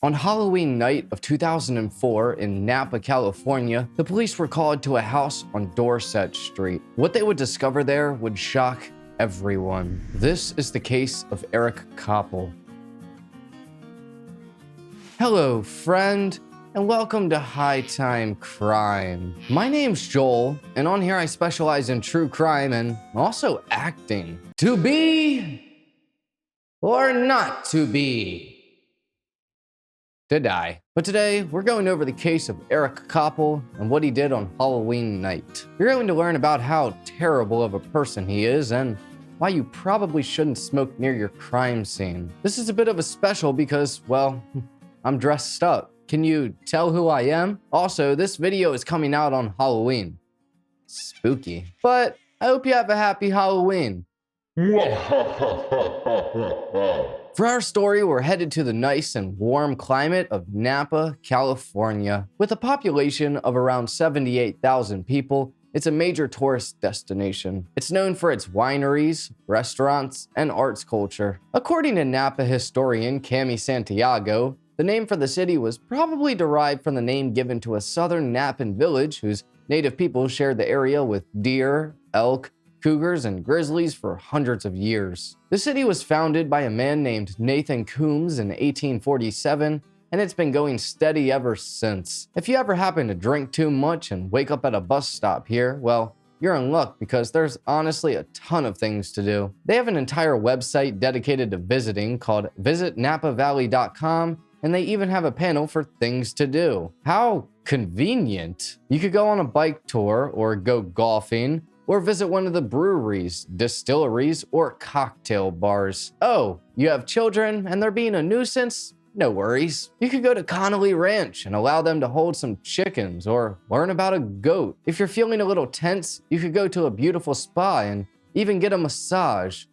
On Halloween night of 2004 in Napa, California, the police were called to a house on Dorset Street. What they would discover there would shock everyone. This is the case of Eric Copple. Hello, friend, and welcome to High Time Crime. My name's Joel, and on here I specialize in true crime and also acting. To be or not to be? To die. But today, we're going over the case of Eric Copple and what he did on Halloween night. You're going to learn about how terrible of a person he is and why you probably shouldn't smoke near your crime scene. This is a bit of a special because, well, I'm dressed up. Can you tell who I am? Also, this video is coming out on Halloween. Spooky. But I hope you have a happy Halloween. For our story, we're headed to the nice and warm climate of Napa, California. With a population of around 78,000 people, it's a major tourist destination. It's known for its wineries, restaurants, and arts culture. According to Napa historian Cami Santiago, the name for the city was probably derived from the name given to a southern Napan village whose native people shared the area with deer, elk, cougars, and grizzlies for hundreds of years. The city was founded by a man named Nathan Coombs in 1847, and it's been going steady ever since. If you ever happen to drink too much and wake up at a bus stop here, well, you're in luck because there's honestly a ton of things to do. They have an entire website dedicated to visiting called visitnapavalley.com, and they even have a panel for things to do. How convenient. You could go on a bike tour or go golfing, or visit one of the breweries, distilleries, or cocktail bars. Oh, you have children and they're being a nuisance? No worries. You could go to Connolly Ranch and allow them to hold some chickens or learn about a goat. If you're feeling a little tense, you could go to a beautiful spa and even get a massage.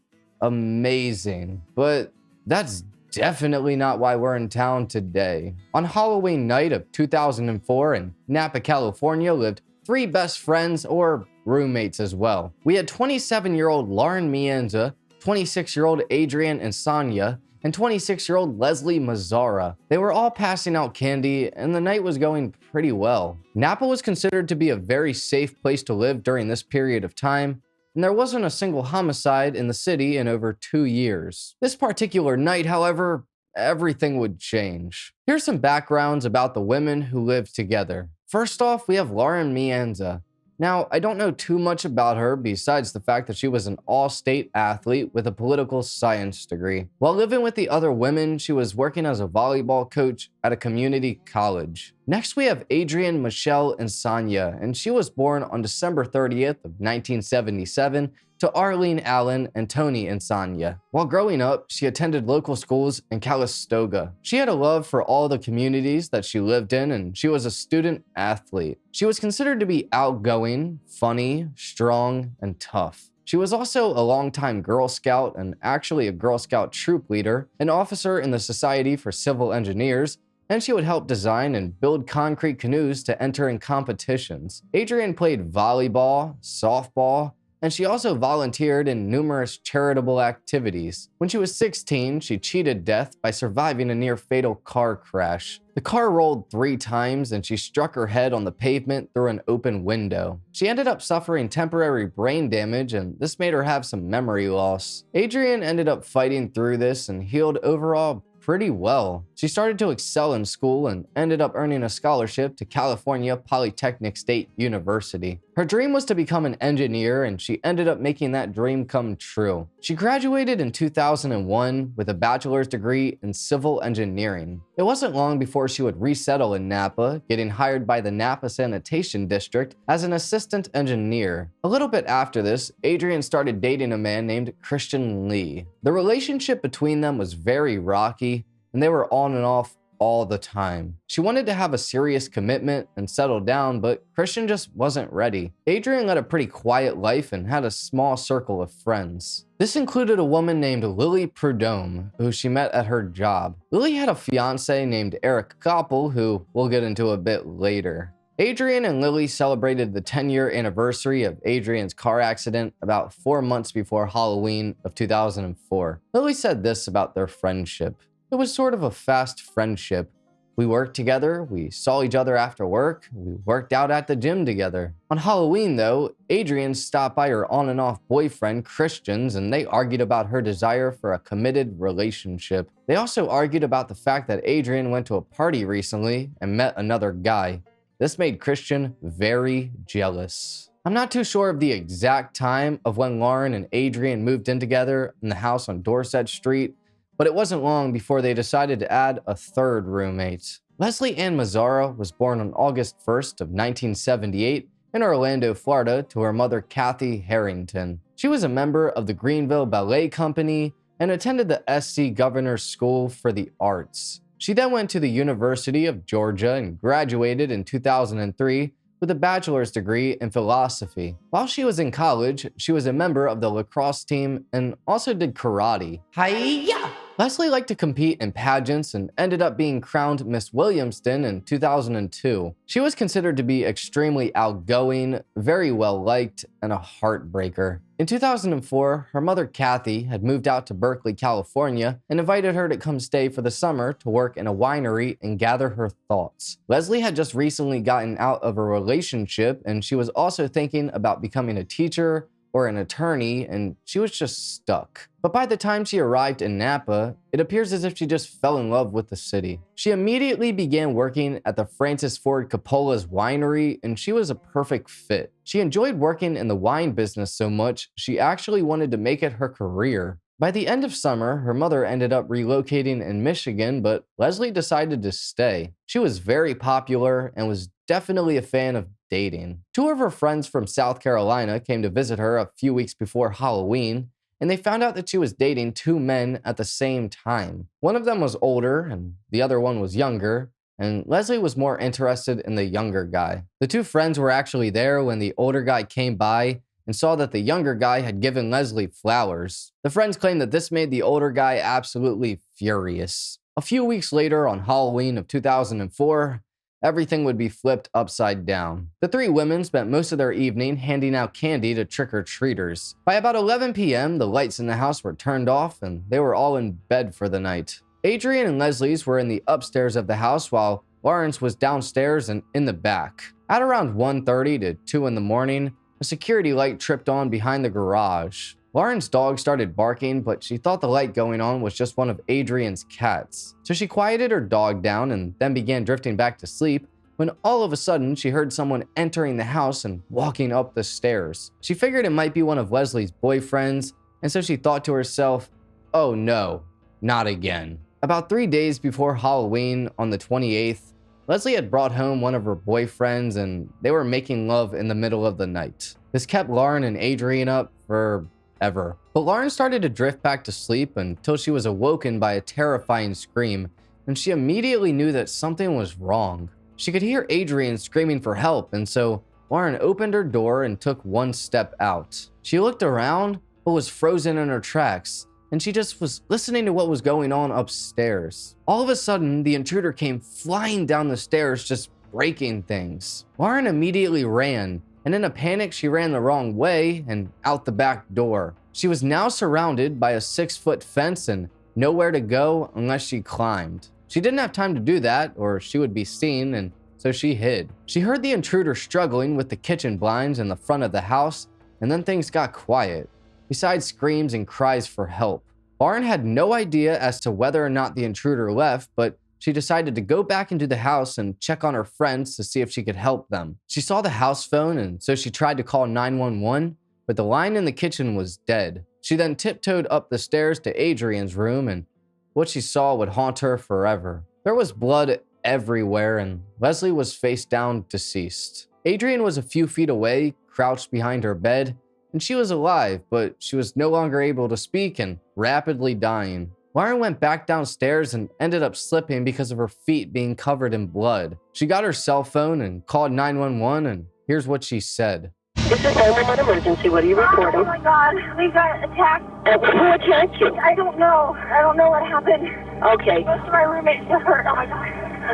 Amazing. But that's definitely not why we're in town today. On Halloween night of 2004 in Napa, California lived three best friends or roommates as well. We had 27-year-old Lauren Mienza, 26-year-old Adrian Insania, and 26-year-old Leslie Mazzara. They were all passing out candy, and the night was going pretty well. Napa was considered to be a very safe place to live during this period of time, and there wasn't a single homicide in the city in over 2 years. This particular night, however, everything would change. Here's some backgrounds about the women who lived together. First off, we have Lauren Mienza. Now, I don't know too much about her besides the fact that she was an all-state athlete with a political science degree. While living with the other women, she was working as a volleyball coach at a community college. Next, we have Adrienne Michelle Insania, and she was born on December 30th of 1977 to Arlene Allen and Tony Insania. While growing up, she attended local schools in Calistoga. She had a love for all the communities that she lived in, and she was a student athlete. She was considered to be outgoing, funny, strong, and tough. She was also a longtime Girl Scout and actually a Girl Scout troop leader, an officer in the Society for Civil Engineers, and she would help design and build concrete canoes to enter in competitions. Adrienne played volleyball, softball, and she also volunteered in numerous charitable activities. When she was 16, she cheated death by surviving a near-fatal car crash. The car rolled 3 times and she struck her head on the pavement through an open window. She ended up suffering temporary brain damage, and this made her have some memory loss. Adrienne ended up fighting through this and healed overall pretty well. She started to excel in school and ended up earning a scholarship to California Polytechnic State University. Her dream was to become an engineer, and she ended up making that dream come true. She graduated in 2001 with a bachelor's degree in civil engineering. It wasn't long before she would resettle in Napa, getting hired by the Napa Sanitation District as an assistant engineer. A little bit after this, Adrienne started dating a man named Christian Lee. The relationship between them was very rocky, and they were on and off all the time. She wanted to have a serious commitment and settle down, but Christian just wasn't ready. Adrienne led a pretty quiet life and had a small circle of friends. This included a woman named Lily Prudhomme, who she met at her job. Lily had a fiance named Eric Copple, who we'll get into a bit later. Adrienne and Lily celebrated the 10-year anniversary of Adrienne's car accident about 4 months before Halloween of 2004. Lily said this about their friendship. It was sort of a fast friendship. We worked together, we saw each other after work, we worked out at the gym together. On Halloween though, Adrian stopped by her on and off boyfriend Christian's and they argued about her desire for a committed relationship. They also argued about the fact that Adrian went to a party recently and met another guy. This made Christian very jealous. I'm not too sure of the exact time of when Lauren and Adrian moved in together in the house on Dorset Street, but it wasn't long before they decided to add a third roommate. Leslie Ann Mazzara was born on August 1st of 1978 in Orlando, Florida, to her mother Kathy Harrington. She was a member of the Greenville Ballet Company and attended the SC Governor's School for the Arts. She then went to the University of Georgia and graduated in 2003 with a bachelor's degree in philosophy. While she was in college, she was a member of the lacrosse team and also did karate. Hi-ya! Leslie liked to compete in pageants and ended up being crowned Miss Williamston in 2002. She was considered to be extremely outgoing, very well liked, and a heartbreaker. In 2004, her mother Kathy had moved out to Berkeley, California, and invited her to come stay for the summer to work in a winery and gather her thoughts. Leslie had just recently gotten out of a relationship, and she was also thinking about becoming a teacher or an attorney, and she was just stuck. But by the time she arrived in Napa, it appears as if she just fell in love with the city. She immediately began working at the Francis Ford Coppola's winery, and she was a perfect fit. She enjoyed working in the wine business so much, she actually wanted to make it her career. By the end of summer, her mother ended up relocating in Michigan, but Leslie decided to stay. She was very popular and was definitely a fan of dating. Two of her friends from South Carolina came to visit her a few weeks before Halloween, and they found out that she was dating two men at the same time. One of them was older and the other one was younger, and Leslie was more interested in the younger guy. The two friends were actually there when the older guy came by and saw that the younger guy had given Leslie flowers. The friends claimed that this made the older guy absolutely furious. A few weeks later, on Halloween of 2004, everything would be flipped upside down. The three women spent most of their evening handing out candy to trick-or-treaters. By about 11 p.m., the lights in the house were turned off and they were all in bed for the night. Adrian and Leslie's were in the upstairs of the house while Lawrence was downstairs and in the back. At around 1:30 to 2 in the morning, a security light tripped on behind the garage. Lauren's dog started barking, but she thought the light going on was just one of Adrian's cats. So she quieted her dog down and then began drifting back to sleep when all of a sudden she heard someone entering the house and walking up the stairs. She figured it might be one of Leslie's boyfriends, and so she thought to herself, oh no, not again. About 3 days before Halloween, on the 28th, Leslie had brought home one of her boyfriends and they were making love in the middle of the night. This kept Lauren and Adrian up for ever. But Lauren started to drift back to sleep until she was awoken by a terrifying scream, and she immediately knew that something was wrong. She could hear Adrian screaming for help, and so Lauren opened her door and took one step out. She looked around, but was frozen in her tracks, and she just was listening to what was going on upstairs. All of a sudden, the intruder came flying down the stairs, just breaking things. Lauren immediately ran, and in a panic, she ran the wrong way and out the back door. She was now surrounded by a 6-foot fence and nowhere to go unless she climbed. She didn't have time to do that or she would be seen, and so she hid. She heard the intruder struggling with the kitchen blinds in the front of the house, and then things got quiet, besides screams and cries for help. Lauren had no idea as to whether or not the intruder left, but she decided to go back into the house and check on her friends to see if she could help them. She saw the house phone, and so she tried to call 911, but the line in the kitchen was dead. She then tiptoed up the stairs to Adrian's room, and what she saw would haunt her forever. There was blood everywhere, and Leslie was face down, deceased. Adrian was a few feet away, crouched behind her bed, and she was alive, but she was no longer able to speak and rapidly dying. Lauren went back downstairs and ended up slipping because of her feet being covered in blood. She got her cell phone and called 911, and here's what she said. This is 911 emergency. What are you reporting? Oh my God, we got attacked. Who attacked you? I don't know. I don't know what happened. Okay. Most of my roommates are hurt. Oh my God.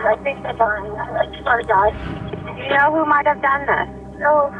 I think they're dying. I just want to die. Do you know who might have done this? Oh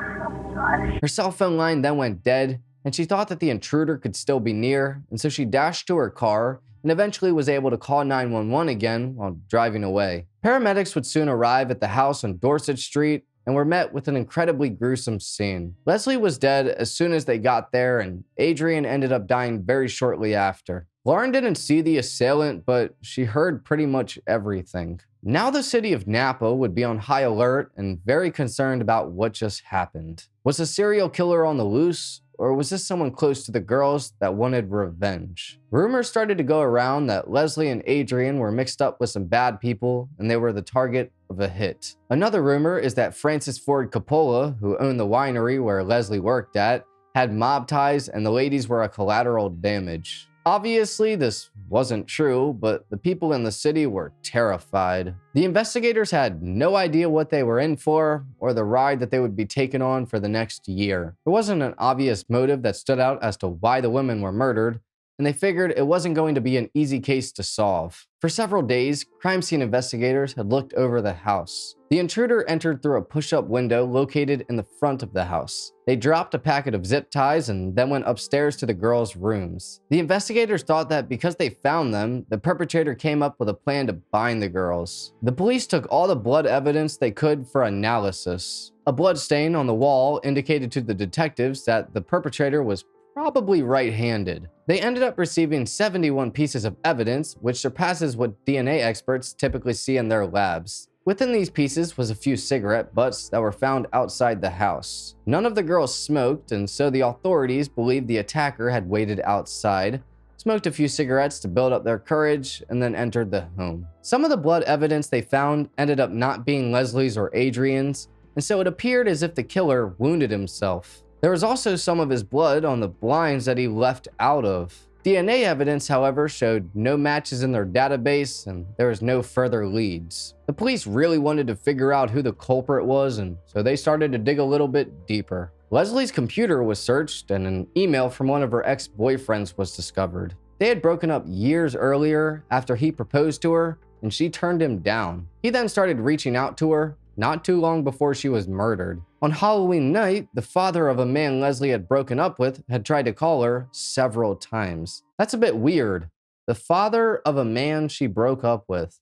God. Her cell phone line then went dead, and she thought that the intruder could still be near, and so she dashed to her car and eventually was able to call 911 again while driving away. Paramedics would soon arrive at the house on Dorset Street and were met with an incredibly gruesome scene. Leslie was dead as soon as they got there, and Adrian ended up dying very shortly after. Lauren didn't see the assailant, but she heard pretty much everything. Now the city of Napa would be on high alert and very concerned about what just happened. Was a serial killer on the loose? Or was this someone close to the girls that wanted revenge? Rumors started to go around that Leslie and Adrian were mixed up with some bad people and they were the target of a hit. Another rumor is that Francis Ford Coppola, who owned the winery where Leslie worked at, had mob ties and the ladies were a collateral damage. Obviously, this wasn't true, but the people in the city were terrified. The investigators had no idea what they were in for or the ride that they would be taken on for the next year. There wasn't an obvious motive that stood out as to why the women were murdered, and they figured it wasn't going to be an easy case to solve. For several days, crime scene investigators had looked over the house. The intruder entered through a push-up window located in the front of the house. They dropped a packet of zip ties and then went upstairs to the girls' rooms. The investigators thought that because they found them, the perpetrator came up with a plan to bind the girls. The police took all the blood evidence they could for analysis. A blood stain on the wall indicated to the detectives that the perpetrator was probably right-handed. They ended up receiving 71 pieces of evidence, which surpasses what DNA experts typically see in their labs. Within these pieces was a few cigarette butts that were found outside the house. None of the girls smoked, and so the authorities believed the attacker had waited outside, smoked a few cigarettes to build up their courage, and then entered the home. Some of the blood evidence they found ended up not being Leslie's or Adrian's, and so it appeared as if the killer wounded himself. There was also some of his blood on the blinds that he left out of. DNA evidence, however, showed no matches in their database and there was no further leads. The police really wanted to figure out who the culprit was, and so they started to dig a little bit deeper. Leslie's computer was searched and an email from one of her ex-boyfriends was discovered. They had broken up years earlier after he proposed to her and she turned him down. He then started reaching out to her not too long before she was murdered. On Halloween night, the father of a man Leslie had broken up with had tried to call her several times. That's a bit weird. The father of a man she broke up with.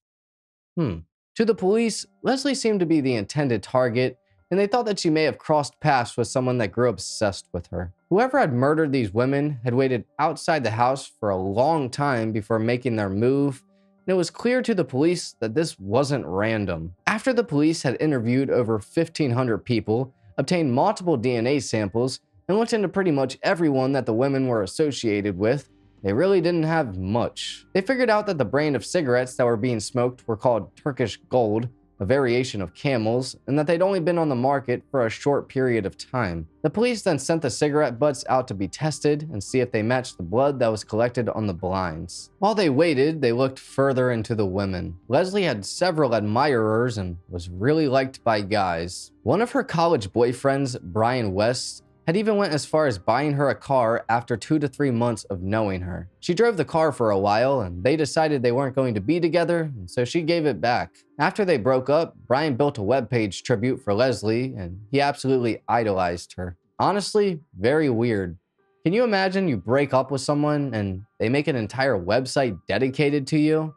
To the police, Leslie seemed to be the intended target, and they thought that she may have crossed paths with someone that grew obsessed with her. Whoever had murdered these women had waited outside the house for a long time before making their move, and it was clear to the police that this wasn't random. After the police had interviewed over 1,500 people, obtained multiple DNA samples, and looked into pretty much everyone that the women were associated with, they really didn't have much. They figured out that the brand of cigarettes that were being smoked were called Turkish Gold, a variation of Camels, and that they'd only been on the market for a short period of time. The police then sent the cigarette butts out to be tested and see if they matched the blood that was collected on the blinds. While they waited, they looked further into the women. Leslie had several admirers and was really liked by guys. One of her college boyfriends, Brian West, had even went as far as buying her a car after 2 to 3 months of knowing her. She drove the car for a while and they decided they weren't going to be together, and so she gave it back. After they broke up, Brian built a webpage tribute for Leslie and he absolutely idolized her. Honestly, very weird. Can you imagine you break up with someone and they make an entire website dedicated to you?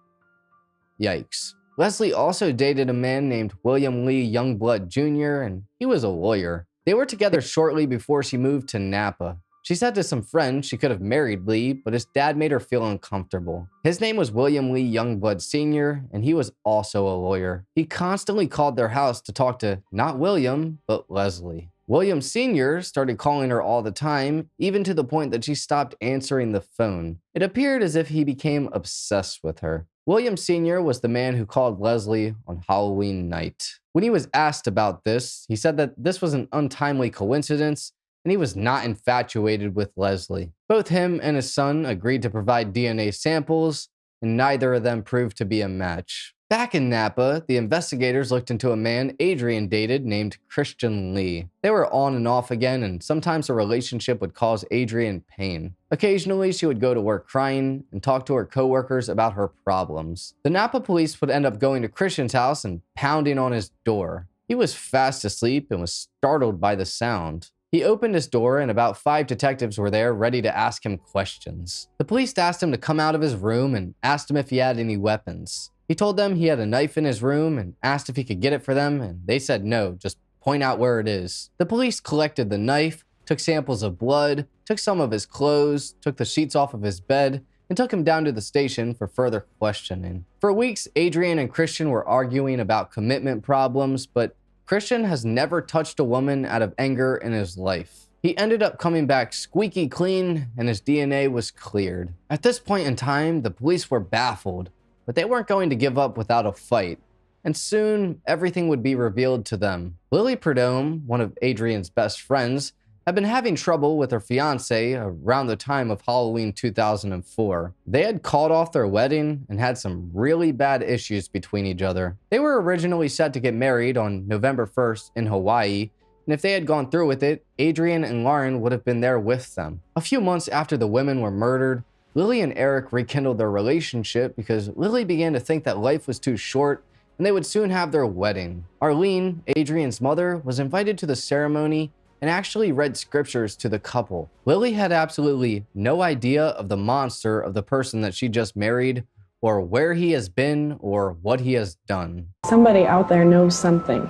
Yikes. Leslie also dated a man named William Lee Youngblood Jr. and he was a lawyer. They were together shortly before she moved to Napa. She said to some friends she could have married Lee, but his dad made her feel uncomfortable. His name was William Lee Youngblood Sr., and he was also a lawyer. He constantly called their house to talk to not William, but Leslie. William Sr. started calling her all the time, even to the point that she stopped answering the phone. It appeared as if he became obsessed with her. William Sr. was the man who called Leslie on Halloween night. When he was asked about this, he said that this was an untimely coincidence and he was not infatuated with Leslie. Both him and his son agreed to provide DNA samples, and neither of them proved to be a match. Back in Napa, the investigators looked into a man Adrian dated named Christian Lee. They were on and off again, and sometimes the relationship would cause Adrian pain. Occasionally, she would go to work crying and talk to her coworkers about her problems. The Napa police would end up going to Christian's house and pounding on his door. He was fast asleep and was startled by the sound. He opened his door and about 5 detectives were there ready to ask him questions. The police asked him to come out of his room and asked him if he had any weapons. He told them he had a knife in his room and asked if he could get it for them, and they said no, just point out where it is. The police collected the knife, took samples of blood, took some of his clothes, took the sheets off of his bed, and took him down to the station for further questioning. For weeks, Adrian and Christian were arguing about commitment problems, but Christian has never touched a woman out of anger in his life. He ended up coming back squeaky clean and his DNA was cleared. At this point in time, the police were baffled, but they weren't going to give up without a fight. And soon, everything would be revealed to them. Lily Prudhomme, one of Adrian's best friends, had been having trouble with her fiancé around the time of Halloween 2004. They had called off their wedding and had some really bad issues between each other. They were originally set to get married on November 1st in Hawaii, and if they had gone through with it, Adrian and Lauren would have been there with them. A few months after the women were murdered, Lily and Eric rekindled their relationship because Lily began to think that life was too short and they would soon have their wedding. Arlene, Adrian's mother, was invited to the ceremony and actually read scriptures to the couple. Lily had absolutely no idea of the monster of the person that she just married, or where he has been, or what he has done. Somebody out there knows something.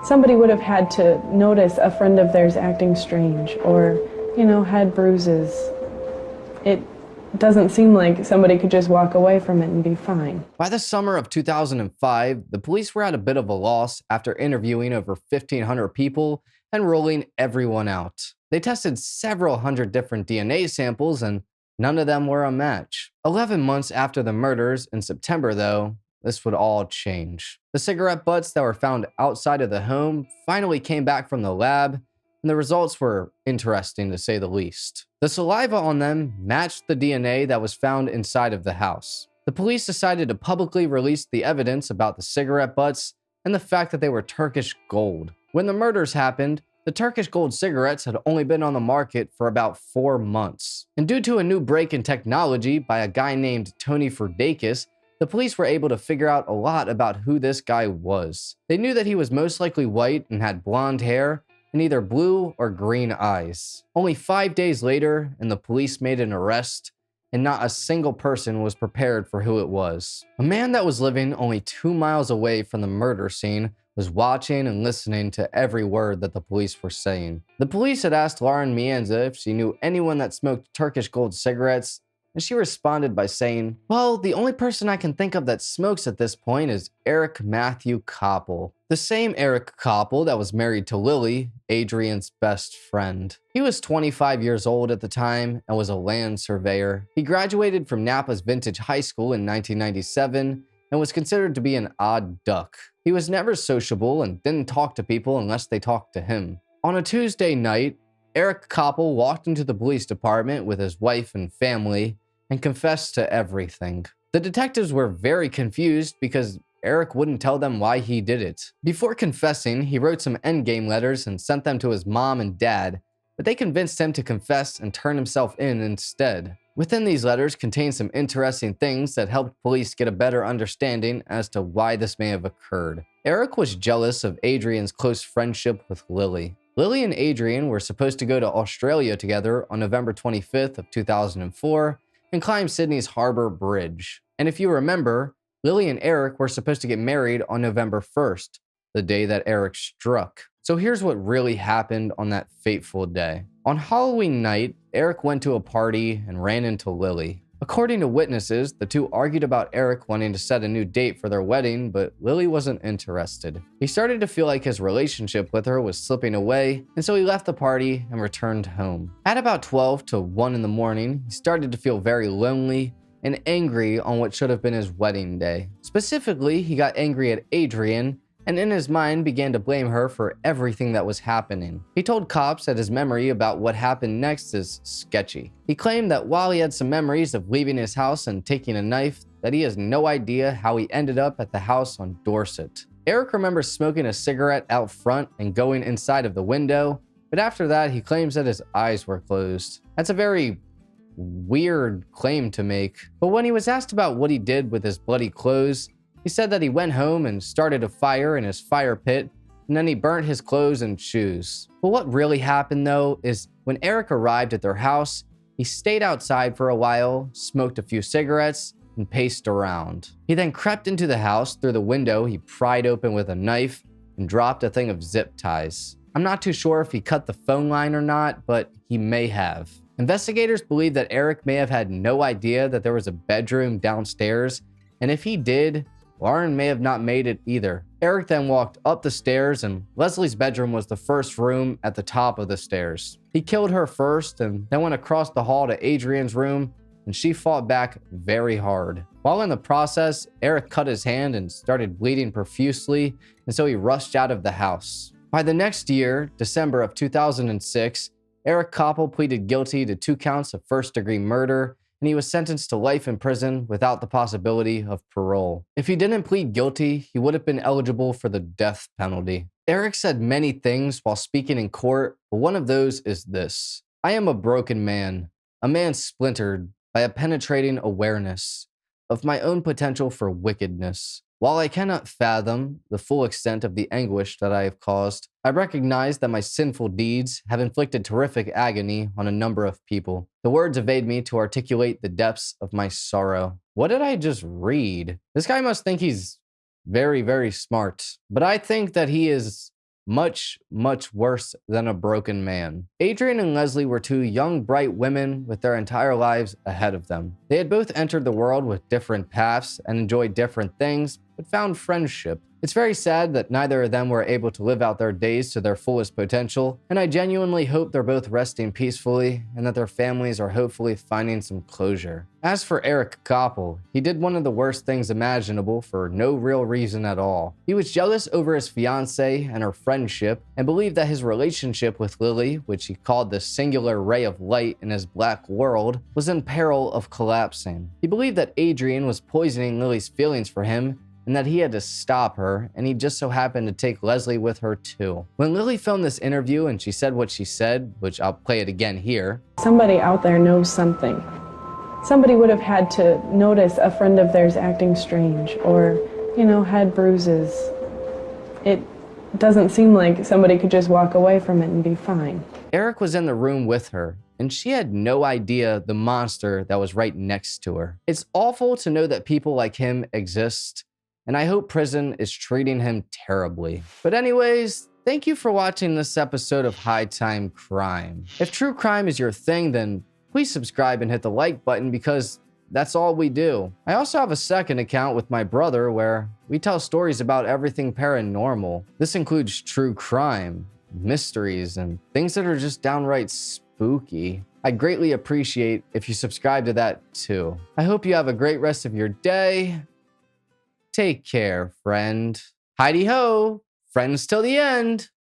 Somebody would have had to notice a friend of theirs acting strange, or, had bruises. It doesn't seem like somebody could just walk away from it and be fine. By the summer of 2005, the police were at a bit of a loss after interviewing over 1,500 people and ruling everyone out. They tested several hundred different DNA samples and none of them were a match. 11 months after the murders in September though, this would all change. The cigarette butts that were found outside of the home finally came back from the lab, and the results were interesting to say the least. The saliva on them matched the DNA that was found inside of the house. The police decided to publicly release the evidence about the cigarette butts and the fact that they were Turkish gold. When the murders happened, the Turkish gold cigarettes had only been on the market for about 4 months. And due to a new break in technology by a guy named Tony Ferdakis, the police were able to figure out a lot about who this guy was. They knew that he was most likely white and had blonde hair and either blue or green eyes. Only 5 days later, and the police made an arrest, and not a single person was prepared for who it was. A man that was living only 2 miles away from the murder scene was watching and listening to every word that the police were saying. The police had asked Lauren Mienza if she knew anyone that smoked Turkish gold cigarettes, and she responded by saying, "Well, the only person I can think of that smokes at this point is Eric Matthew Copple." The same Eric Copple that was married to Lily, Adrian's best friend. He was 25 years old at the time and was a land surveyor. He graduated from Napa's Vintage High School in 1997 and was considered to be an odd duck. He was never sociable and didn't talk to people unless they talked to him. On a Tuesday night, Eric Copple walked into the police department with his wife and family and confessed to everything. The detectives were very confused because Eric wouldn't tell them why he did it. Before confessing, he wrote some endgame letters and sent them to his mom and dad, but they convinced him to confess and turn himself in instead. Within these letters contained some interesting things that helped police get a better understanding as to why this may have occurred. Eric was jealous of Adrian's close friendship with Lily. Lily and Adrian were supposed to go to Australia together on November 25th of 2004 and climb Sydney's Harbour Bridge. And if you remember, Lily and Eric were supposed to get married on November 1st, the day that Eric struck. So here's what really happened on that fateful day. On Halloween night, Eric went to a party and ran into Lily. According to witnesses, the two argued about Eric wanting to set a new date for their wedding, but Lily wasn't interested. He started to feel like his relationship with her was slipping away, and so he left the party and returned home. At about 12 to 1 in the morning, he started to feel very lonely and angry on what should have been his wedding day. Specifically, he got angry at Adrian and in his mind began to blame her for everything that was happening. He told cops that his memory about what happened next is sketchy. He claimed that while he had some memories of leaving his house and taking a knife, that he has no idea how he ended up at the house on Dorset. Eric remembers smoking a cigarette out front and going inside of the window, but after that he claims that his eyes were closed. That's a very weird claim to make. But when he was asked about what he did with his bloody clothes, he said that he went home and started a fire in his fire pit and then he burnt his clothes and shoes. But what really happened though is when Eric arrived at their house, he stayed outside for a while, smoked a few cigarettes, and paced around. He then crept into the house through the window he pried open with a knife and dropped a thing of zip ties. I'm not too sure if he cut the phone line or not, but he may have. Investigators believe that Eric may have had no idea that there was a bedroom downstairs, and if he did, Lauren may have not made it either. Eric then walked up the stairs, and Leslie's bedroom was the first room at the top of the stairs. He killed her first and then went across the hall to Adrian's room, and she fought back very hard. While in the process, Eric cut his hand and started bleeding profusely, and so he rushed out of the house. By the next year, December of 2006, Eric Copple pleaded guilty to 2 counts of first-degree murder, and he was sentenced to life in prison without the possibility of parole. If he didn't plead guilty, he would have been eligible for the death penalty. Eric said many things while speaking in court, but one of those is this: "I am a broken man, a man splintered by a penetrating awareness of my own potential for wickedness. While I cannot fathom the full extent of the anguish that I have caused, I recognize that my sinful deeds have inflicted terrific agony on a number of people. The words evade me to articulate the depths of my sorrow." What did I just read? This guy must think he's very, very smart, but I think that he is much, much worse than a broken man. Adrian and Leslie were 2 young, bright women with their entire lives ahead of them. They had both entered the world with different paths and enjoyed different things, but found friendship. It's very sad that neither of them were able to live out their days to their fullest potential, and I genuinely hope they're both resting peacefully and that their families are hopefully finding some closure. As for Eric Copple, he did one of the worst things imaginable for no real reason at all. He was jealous over his fiancée and her friendship, and believed that his relationship with Lily, which he called the singular ray of light in his black world, was in peril of collapsing. He believed that Adrian was poisoning Lily's feelings for him, and that he had to stop her, and he just so happened to take Leslie with her too. When Lily filmed this interview and she said what she said, which I'll play it again here. Somebody out there knows something. Somebody would have had to notice a friend of theirs acting strange or, had bruises. It doesn't seem like somebody could just walk away from it and be fine. Eric was in the room with her, and she had no idea the monster that was right next to her. It's awful to know that people like him exist, and I hope prison is treating him terribly. But anyways, thank you for watching this episode of High Time Crime. If true crime is your thing, then please subscribe and hit the like button because that's all we do. I also have a second account with my brother where we tell stories about everything paranormal. This includes true crime, mysteries, and things that are just downright spooky. I'd greatly appreciate if you subscribe to that too. I hope you have a great rest of your day. Take care, friend. Heidi ho, friends till the end.